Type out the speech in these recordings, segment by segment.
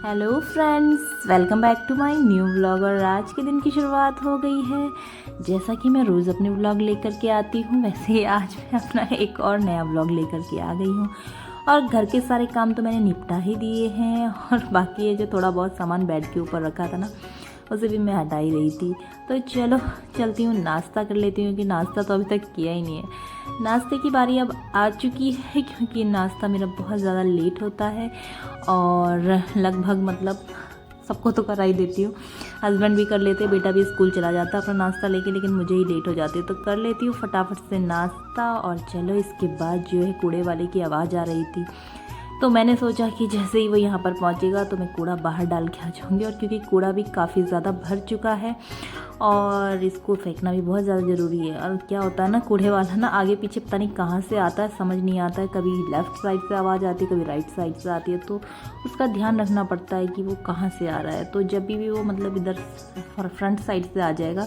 Hello friends, welcome back to my new vlog. और आज के दिन की शुरुआत हो गई है। जैसा कि मैं रोज़ अपने व्लॉग लेकर के आती हूँ, वैसे ही आज मैं अपना एक और नया व्लॉग लेकर के आ गई हूँ। और घर के सारे काम तो मैंने निपटा ही दिए हैं, और बाकी ये जो थोड़ा बहुत सामान बेड के ऊपर रखा था ना, उसे भी मैं हटा ही रही थी। तो चलो चलती हूँ, नाश्ता कर लेती हूँ, कि नाश्ता तो अभी तक किया ही नहीं है। नाश्ते की बारी अब आ चुकी है, क्योंकि नाश्ता मेरा बहुत ज़्यादा लेट होता है। और लगभग मतलब सबको तो करा ही देती हूँ, हस्बैंड भी कर लेते, बेटा भी स्कूल चला जाता अपना नाश्ता लेके, लेकिन मुझे ही लेट हो जाती है। तो कर लेती हूँ फटाफट से नाश्ता। और चलो इसके बाद जो है कूड़े वाले की आवाज़ आ रही थी, तो मैंने सोचा कि जैसे ही वो यहाँ पर पहुँचेगा तो मैं कूड़ा बाहर डाल के आ जाऊँगी। और क्योंकि कूड़ा भी काफ़ी ज़्यादा भर चुका है और इसको फेंकना भी बहुत ज़्यादा ज़रूरी है। और क्या होता है ना, कूड़े वाला ना आगे पीछे पता नहीं कहाँ से आता है, समझ नहीं आता है। कभी लेफ़्ट साइड से आवाज़ आती है, कभी राइट साइड से आती है, तो उसका ध्यान रखना पड़ता है कि वो कहाँ से आ रहा है। तो जब भी वो मतलब इधर फ्रंट साइड से आ जाएगा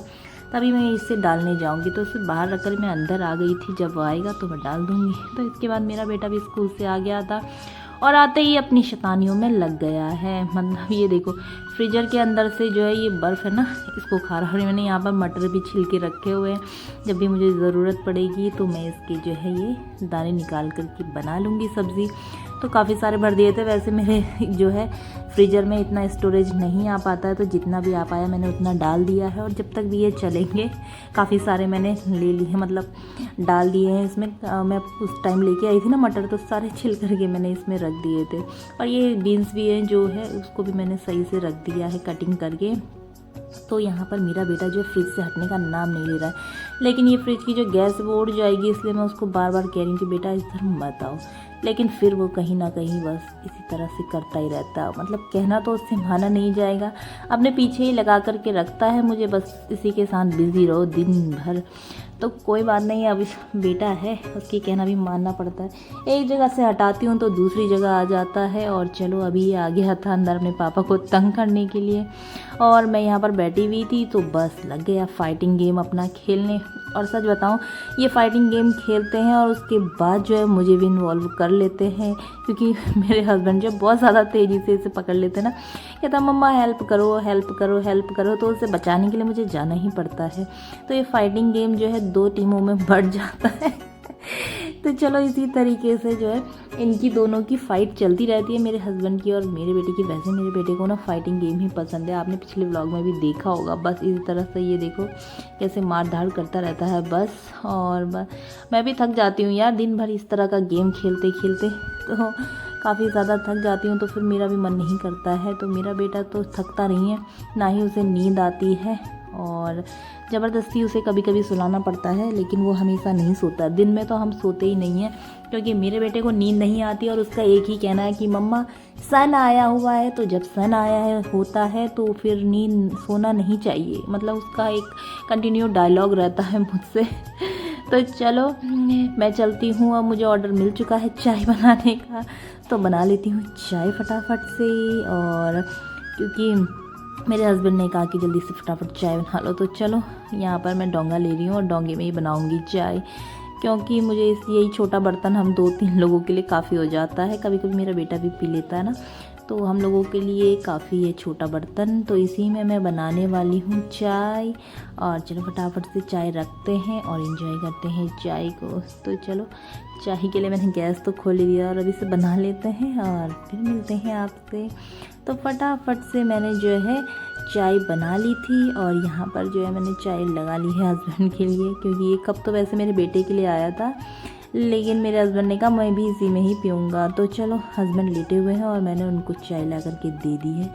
तभी मैं इसे डालने जाऊंगी। तो उसे बाहर रखकर मैं अंदर आ गई थी, जब वो आएगा तो मैं डाल दूंगी। तो इसके बाद मेरा बेटा भी स्कूल से आ गया था और आते ही अपनी शैतानियों में लग गया है। मतलब ये देखो, फ्रीजर के अंदर से जो है ये बर्फ़ है ना, इसको खा रहा है। मैंने यहाँ पर मटर भी छिल के रखे हुए हैं, जब भी मुझे ज़रूरत पड़ेगी तो मैं इसके जो है ये दाने निकाल करके बना लूँगी सब्ज़ी। तो काफ़ी सारे भर दिए थे। वैसे मेरे जो है फ्रीज़र में इतना स्टोरेज नहीं आ पाता है, तो जितना भी आ पाया मैंने उतना डाल दिया है। और जब तक भी ये चलेंगे, काफ़ी सारे मैंने ले लिए, मतलब डाल दिए हैं इसमें। मैं उस टाइम लेके आई थी ना मटर, तो सारे छिल करके मैंने इसमें रख दिए थे। और ये बीन्स भी हैं जो है, उसको भी मैंने सही से रख दिया है कटिंग करके। तो यहाँ पर मेरा बेटा जो फ्रिज से हटने का नाम नहीं ले रहा है, लेकिन ये फ्रिज की जो गैस वो उड़ जाएगी, इसलिए मैं उसको बार बार कह रही हूँ कि बेटा इधर मत आओ। लेकिन फिर वो कहीं ना कहीं बस इसी तरह से करता ही रहता है। मतलब कहना तो उससे माना नहीं जाएगा, अपने पीछे ही लगा करके रखता है मुझे, बस इसी के साथ बिज़ी रहो दिन भर। तो कोई बात नहीं, अब बेटा है, उसकी कहना भी मानना पड़ता है। एक जगह से हटाती हूँ तो दूसरी जगह आ जाता है। और चलो अभी ये आ गया था अंदर अपने पापा को तंग करने के लिए, और मैं यहाँ पर बैठी हुई थी तो बस लग गया फाइटिंग गेम अपना खेलने। और सच बताऊँ, ये फाइटिंग गेम खेलते हैं और उसके बाद जो है मुझे भी इन्वॉल्व कर लेते हैं, क्योंकि मेरे हस्बैंड जो बहुत ज़्यादा तेज़ी से इसे पकड़ लेते हैं ना, कहता मम्मा हेल्प करो हेल्प करो हेल्प करो, तो उसे बचाने के लिए मुझे जाना ही पड़ता है। तो ये फाइटिंग गेम जो है 2 टीमों में बढ़ जाता है। तो चलो इसी तरीके से जो है इनकी दोनों की फ़ाइट चलती रहती है, मेरे हस्बैंड की और मेरे बेटे की। वैसे मेरे बेटे को ना फाइटिंग गेम ही पसंद है, आपने पिछले व्लॉग में भी देखा होगा। बस इसी तरह से ये देखो कैसे मार धाड़ करता रहता है बस। और मैं भी थक जाती हूँ यार, दिन भर इस तरह का गेम खेलते खेलते तो काफ़ी ज़्यादा थक जाती हूँ। तो फिर मेरा भी मन नहीं करता है। तो मेरा बेटा तो थकता नहीं है, ना ही उसे नींद आती है, और ज़बरदस्ती उसे कभी कभी सुलाना पड़ता है, लेकिन वो हमेशा नहीं सोता। दिन में तो हम सोते ही नहीं हैं, क्योंकि मेरे बेटे को नींद नहीं आती। और उसका एक ही कहना है कि मम्मा सन आया हुआ है, तो जब सन आया होता है तो फिर नींद सोना नहीं चाहिए। मतलब उसका एक कंटिन्यू डायलॉग रहता है मुझसे। तो चलो मैं चलती हूँ, अब मुझे ऑर्डर मिल चुका है चाय बनाने का, तो बना लेती हूँ चाय फटाफट से। और क्योंकि मेरे हस्बैंड ने कहा कि जल्दी से फटाफट चाय बना लो, तो चलो यहाँ पर मैं डोंगा ले रही हूँ और डोंगे में ही बनाऊँगी चाय, क्योंकि मुझे यही छोटा बर्तन हम 2-3 लोगों के लिए काफ़ी हो जाता है। कभी कभी मेरा बेटा भी पी लेता है ना, तो हम लोगों के लिए काफ़ी है छोटा बर्तन। तो इसी में मैं बनाने वाली हूँ चाय। और चलो फटाफट से चाय रखते हैं और इन्जॉय करते हैं चाय को। तो चलो चाय के लिए मैंने गैस तो खोल दिया, और अभी से बना लेते हैं और फिर मिलते हैं आपसे। तो फटाफट से मैंने जो है चाय बना ली थी, और यहाँ पर जो है मैंने चाय लगा ली है हस्बैंड के लिए, क्योंकि ये कप तो वैसे मेरे बेटे के लिए आया था, लेकिन मेरे हस्बैंड ने कहा मैं भी इसी में ही पीऊँगा। तो चलो हस्बैंड लेटे हुए हैं और मैंने उनको चाय ला करके दे दी है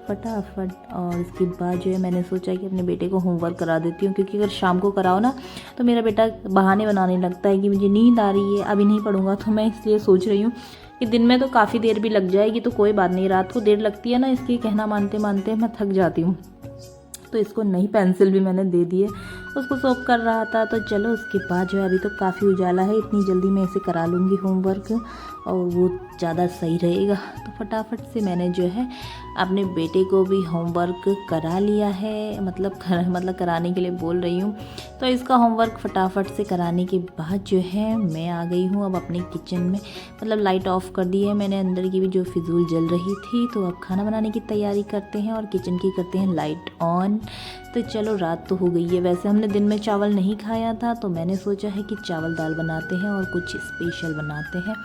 फटाफट। और इसके बाद जो है मैंने सोचा कि अपने बेटे को होमवर्क करा देती हूँ, क्योंकि अगर शाम को कराओ ना तो मेरा बेटा बहाने बनाने लगता है कि मुझे नींद आ रही है, अभी नहीं पढ़ूंगा। तो मैं इसलिए सोच रही हूँ कि दिन में तो काफ़ी देर भी लग जाएगी, तो कोई बात नहीं, रात को देर लगती है ना, इसके कहना मानते मानते मैं थक जाती हूँ। तो इसको नई पेंसिल भी मैंने दे दी है, उसको शौक कर रहा था। तो चलो उसके बाद जो है अभी तो काफ़ी उजाला है, इतनी जल्दी मैं इसे करा लूँगी होमवर्क। और वो ज़्यादा सही रहेगा। तो फटाफट से मैंने जो है अपने बेटे को भी होमवर्क करा लिया है, मतलब कराने के लिए बोल रही हूँ। तो इसका होमवर्क फटाफट से कराने के बाद जो है मैं आ गई हूँ अब अपने किचन में, मतलब लाइट ऑफ कर दी है मैंने, अंदर की भी जो फिजूल जल रही थी। तो अब खाना बनाने की तैयारी करते हैं और किचन की करते हैं लाइट ऑन। तो चलो रात तो हो गई है, वैसे हमने दिन में चावल नहीं खाया था तो मैंने सोचा है कि चावल दाल बनाते हैं और कुछ स्पेशल बनाते हैं।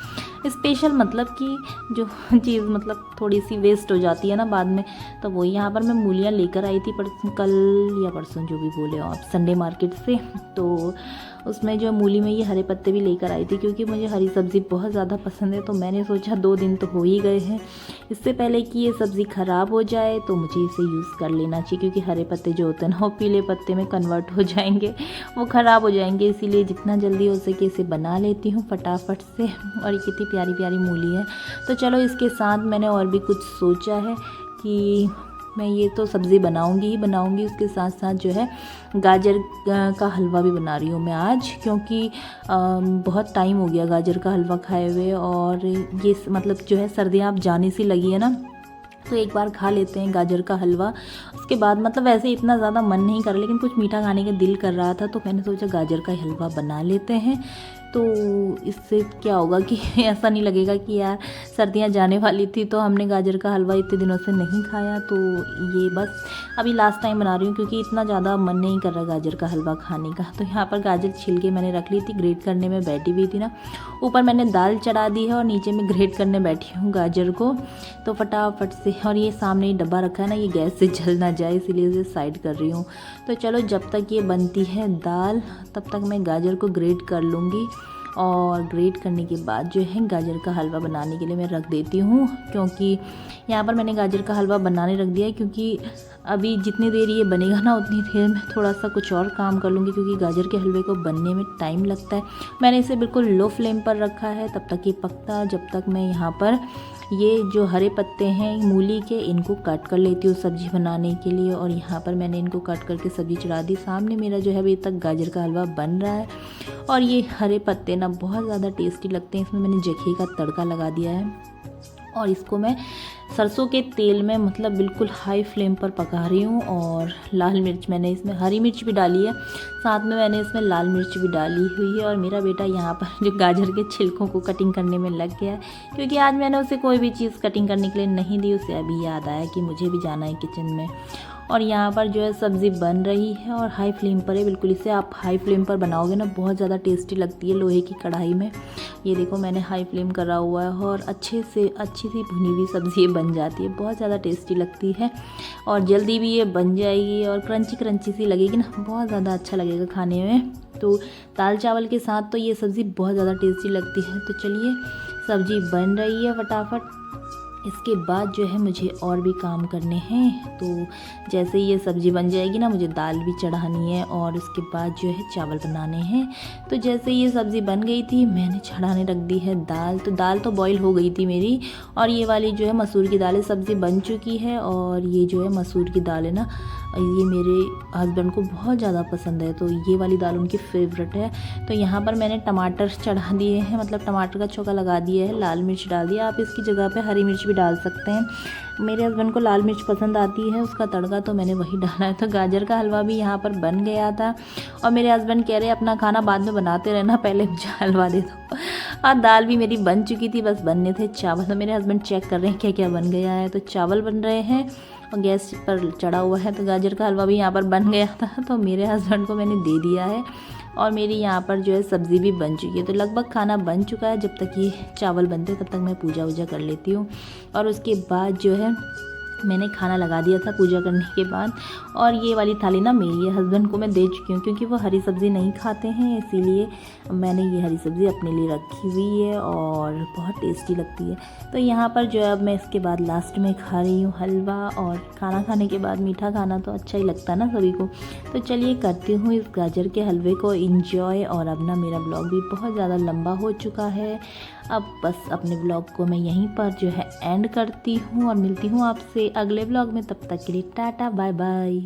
स्पेशल मतलब कि जो चीज़ मतलब थोड़ी सी वेस्ट हो जाती है ना बाद में, तो वो यहाँ पर मैं मूलियाँ लेकर आई थी कल या परसों, जो भी बोले आप, संडे मार्केट से। तो उसमें जो मूली में ये हरे पत्ते भी लेकर आई थी, क्योंकि मुझे हरी सब्ज़ी बहुत ज़्यादा पसंद है। तो मैंने सोचा 2 दिन तो हो ही गए हैं, इससे पहले कि ये सब्ज़ी ख़राब हो जाए तो मुझे इसे यूज़ कर लेना चाहिए, क्योंकि हरे पत्ते जो होते हैं ना वो पीले पत्ते में कन्वर्ट हो जाएंगे, वो ख़राब हो जाएंगे। इसीलिए जितना जल्दी हो सके इसे बना लेती हूँ फटाफट से। और ये कितनी प्यारी प्यारी मूली है। तो चलो इसके साथ मैंने और भी कुछ सोचा है कि मैं ये तो सब्ज़ी बनाऊंगी ही बनाऊंगी, उसके साथ साथ जो है गाजर का हलवा भी बना रही हूँ मैं आज, क्योंकि बहुत टाइम हो गया गाजर का हलवा खाए हुए। और ये मतलब जो है सर्दियाँ अब जाने सी लगी है ना, तो एक बार खा लेते हैं गाजर का हलवा। उसके बाद मतलब वैसे इतना ज़्यादा मन नहीं कर रहा, लेकिन कुछ मीठा खाने का दिल कर रहा था, तो मैंने सोचा गाजर का हलवा बना लेते हैं। तो इससे क्या होगा कि ऐसा नहीं लगेगा कि यार सर्दियाँ जाने वाली थी तो हमने गाजर का हलवा इतने दिनों से नहीं खाया। तो ये बस अभी लास्ट टाइम बना रही हूँ, क्योंकि इतना ज़्यादा मन नहीं कर रहा गाजर का हलवा खाने का। तो यहाँ पर गाजर छिल के मैंने रख ली थी, ग्रेट करने में बैठी हुई थी ना, ऊपर मैंने दाल चढ़ा दी है और नीचे में ग्रेट करने बैठी हूँ गाजर को। तो फटाफट से, और ये सामने ही डब्बा रखा है ना, ये गैस से जल ना जाए इसीलिए इसे साइड कर रही हूँ। तो चलो जब तक ये बनती है दाल तब तक मैं गाजर को ग्रेट कर लूँगी, और ग्रेट करने के बाद जो है गाजर का हलवा बनाने के लिए मैं रख देती हूँ। क्योंकि यहाँ पर मैंने गाजर का हलवा बनाने रख दिया है, क्योंकि अभी जितनी देर ये बनेगा ना उतनी देर में थोड़ा सा कुछ और काम कर लूँगी, क्योंकि गाजर के हलवे को बनने में टाइम लगता है। मैंने इसे बिल्कुल लो फ्लेम पर रखा है तब तक ये पकता, जब तक मैं यहाँ पर ये जो हरे पत्ते हैं मूली के इनको कट कर लेती हूँ सब्ज़ी बनाने के लिए। और यहाँ पर मैंने इनको कट करके सब्ज़ी चढ़ा दी। सामने मेरा जो है अभी तक गाजर का हलवा बन रहा है। और ये हरे पत्ते ना बहुत ज़्यादा टेस्टी लगते हैं, इसमें मैंने जखे का तड़का लगा दिया है और इसको मैं सरसों के तेल में मतलब बिल्कुल हाई फ्लेम पर पका रही हूँ। और लाल मिर्च, मैंने इसमें हरी मिर्च भी डाली है, साथ में मैंने इसमें लाल मिर्च भी डाली हुई है। और मेरा बेटा यहाँ पर जो गाजर के छिलकों को कटिंग करने में लग गया है, क्योंकि आज मैंने उसे कोई भी चीज़ कटिंग करने के लिए नहीं दी। उसे अभी याद आया कि मुझे भी जाना है किचन में। और यहाँ पर जो है सब्ज़ी बन रही है और हाई फ्लेम पर है बिल्कुल। इसे आप हाई फ्लेम पर बनाओगे ना बहुत ज़्यादा टेस्टी लगती है लोहे की कढ़ाई में। ये देखो मैंने हाई फ्लेम करा हुआ है और अच्छी सी भुनी हुई सब्ज़ी बन जाती है, बहुत ज़्यादा टेस्टी लगती है। और जल्दी भी ये बन जाएगी और क्रंची क्रंची सी लगेगी ना, बहुत ज़्यादा अच्छा लगेगा खाने में। तो दाल चावल के साथ तो ये सब्ज़ी बहुत ज़्यादा टेस्टी लगती है। तो चलिए सब्ज़ी बन रही है फटाफट। इसके बाद जो है मुझे और भी काम करने हैं। तो जैसे ये सब्ज़ी बन जाएगी ना, मुझे दाल भी चढ़ानी है और उसके बाद जो है चावल बनाने हैं। तो जैसे ये सब्ज़ी बन गई थी मैंने चढ़ाने रख दी है दाल। तो दाल तो बॉईल हो गई थी मेरी, और ये वाली जो है मसूर की दाल है, सब्ज़ी बन चुकी है। और ये जो है मसूर की दाल है ना, ये मेरे हस्बैंड को बहुत ज़्यादा पसंद है, तो ये वाली दाल उनकी फेवरेट है। तो यहाँ पर मैंने टमाटर चढ़ा दिए हैं, मतलब टमाटर का छौंका लगा दिया है, लाल मिर्च डाल दिया। आप इसकी जगह पे हरी मिर्च भी डाल सकते हैं। मेरे हस्बैंड को लाल मिर्च पसंद आती है उसका तड़का, तो मैंने वही डाला है। तो गाजर का हलवा भी यहाँ पर बन गया था और मेरे हस्बैंड कह रहे अपना खाना बाद में बनाते रहना, पहले मुझे हलवा दे दो। और दाल भी मेरी बन चुकी थी, बस बनने थे चावल। तो मेरे हस्बैंड चेक कर रहे हैं क्या क्या बन गया है। तो चावल बन रहे हैं और गैस पर चढ़ा हुआ है। तो गाजर का हलवा भी यहाँ पर बन गया था, तो मेरे हस्बैंड को मैंने दे दिया है। और मेरी यहाँ पर जो है सब्ज़ी भी बन चुकी है। तो लगभग खाना बन चुका है। जब तक ये चावल बनते तब तक मैं पूजा वूजा कर लेती हूँ। और उसके बाद जो है मैंने खाना लगा दिया था पूजा करने के बाद। और ये वाली थाली ना मेरी हस्बैंड को मैं दे चुकी हूँ, क्योंकि वो हरी सब्ज़ी नहीं खाते हैं, इसीलिए मैंने ये हरी सब्ज़ी अपने लिए रखी हुई है और बहुत टेस्टी लगती है। तो यहाँ पर जो है अब मैं इसके बाद लास्ट में खा रही हूँ हलवा। और खाना खाने के बाद मीठा खाना तो अच्छा ही लगता है ना सभी को। तो चलिए करती हूँ इस गाजर के हलवे को इंजॉय। और अब ना मेरा ब्लॉग भी बहुत ज़्यादा लंबा हो चुका है। अब बस अपने ब्लॉग को मैं यहीं पर जो है एंड करती हूँ और मिलती हूँ आपसे अगले ब्लॉग में। तब तक के लिए टाटा बाय बाय।